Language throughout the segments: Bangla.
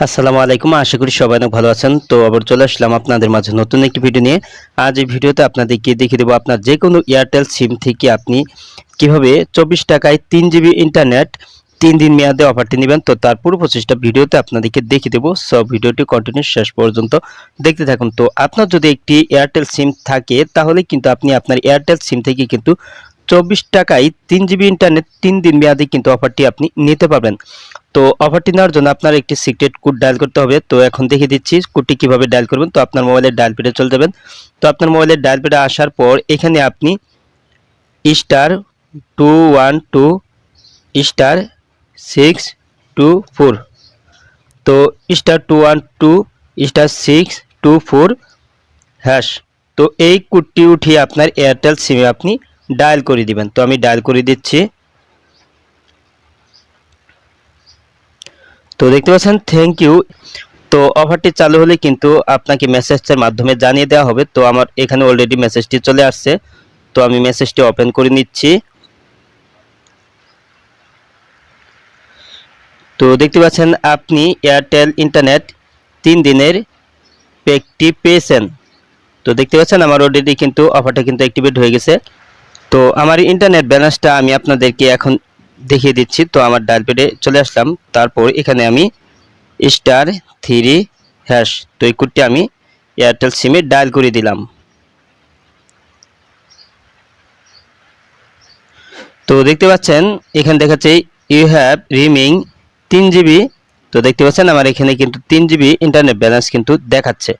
আসসালামু আলাইকুম, আশা করি সবাই অনেক ভালো আছেন। তো আবার চলে আসলাম আপনাদের মাঝে নতুন একটি ভিডিও নিয়ে। আজ এই ভিডিওতে আপনাদেরকে দেখিয়ে দেবো আপনার যে কোনো এয়ারটেল সিম থেকে আপনি কিভাবে 24 টাকায় 3 জিবি ইন্টারনেট 3 দিন মেয়াদে অফারটি নেবেন। তো তার পুরো প্রসেসটা ভিডিওতে আপনাদেরকে দেখিয়ে দেবো। সব ভিডিওটি কন্টিনিউ শেষ পর্যন্ত দেখতে থাকুন। তো আপনার যদি একটি এয়ারটেল সিম থাকে তাহলে কিন্তু আপনি আপনার এয়ারটেল সিম থেকে কিন্তু 24 টাকায় 3 জিবি ইন্টারনেট 3 দিন মেয়াদে কিন্তু অফারটি আপনি নিতে পারবেন। তো অফারটি নেওয়ার জন্য আপনার একটি সিক্রেট কোড ডায়াল করতে হবে। তো এখন দেখিয়ে দিচ্ছি কোডটি কিভাবে ডায়াল করবেন। তো আপনার মোবাইলের ডায়াল প্যাডে চলে যাবেন। তো আপনার মোবাইলের ডায়াল প্যাডে আসার পর এখানে আপনি *212 *624 তো *212 *624 হ্যাশ। তো এই কোডটি উঠিয়ে আপনার এয়ারটেল সিমে আপনি ডায়াল করে দিবেন। তো আমি ডায়াল করে দিচ্ছি। তো দেখতে পাচ্ছেন থ্যাংক ইউ। তো অফারটি চালু হলে কিন্তু আপনাকে মেসেজের মাধ্যমে জানিয়ে দেওয়া হবে। তো আমার এখানে অলরেডি মেসেজটি চলে আসছে। তো আমি মেসেজটি ওপেন করে নিচ্ছি। তো দেখতে পাচ্ছেন আপনি এয়ারটেল ইন্টারনেট 3 দিনের প্যাকটি পেয়েছেন। তো দেখতে পাচ্ছেন আমার অলরেডি কিন্তু অফারটা কিন্তু অ্যাক্টিভেট হয়ে গেছে। তো আমার ইন্টারনেট ব্যালেন্সটা আমি আপনাদেরকে এখন দেখিয়ে দিচ্ছি। তো আমার ডায়াল প্যাডে চলে আসলাম। তারপর এখানে আমি *3# তো এই কোডটি আমি এয়ারটেল সিমে ডায়াল করে দিলাম। তো দেখতে পাচ্ছেন এখানে দেখাচ্ছে ইউ হ্যাভ রিমিং 3 জিবি। তো দেখতে পাচ্ছেন আমার এখানে কিন্তু 3 জিবি ইন্টারনেট ব্যালেন্স কিন্তু দেখাচ্ছে।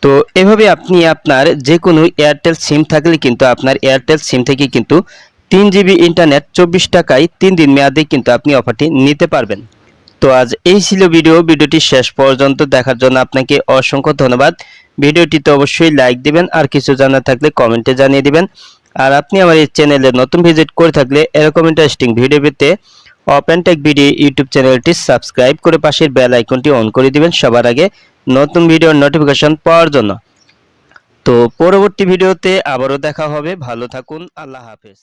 তো এভাবে আপনি আপনার যে কোনো এয়ারটেল সিম থাকলে কিন্তু আপনার এয়ারটেল সিম থেকে কিন্তু 3 জিবি ইন্টারনেট 24 টাকায় 3 দিন মেয়াদে কিন্তু আপনি অফারটি নিতে পারবেন। তো আজ এই ছিল ভিডিওটি শেষ পর্যন্ত দেখার জন্য আপনাকে অসংখ্য ধন্যবাদ। ভিডিওটিতে অবশ্যই লাইক দিবেন, আর কিছু জানার থাকলে কমেন্টে জানিয়ে দিবেন। আর আপনি আমার এই চ্যানেলে নতুন ভিজিট করে থাকলে এরকম ইন্টারেস্টিং ভিডিও পেতে ওপেন টেক ভিডিও ইউটিউব চ্যানেলটি সাবস্ক্রাইব করে পাশের বেল আইকনটি অন করে দিবেন সবার আগে নতুন ভিডিওর নোটিফিকেশন পাওয়ার জন্য। তো পরবর্তী ভিডিওতে আবারও দেখা হবে। ভালো থাকুন। আল্লাহ হাফেজ।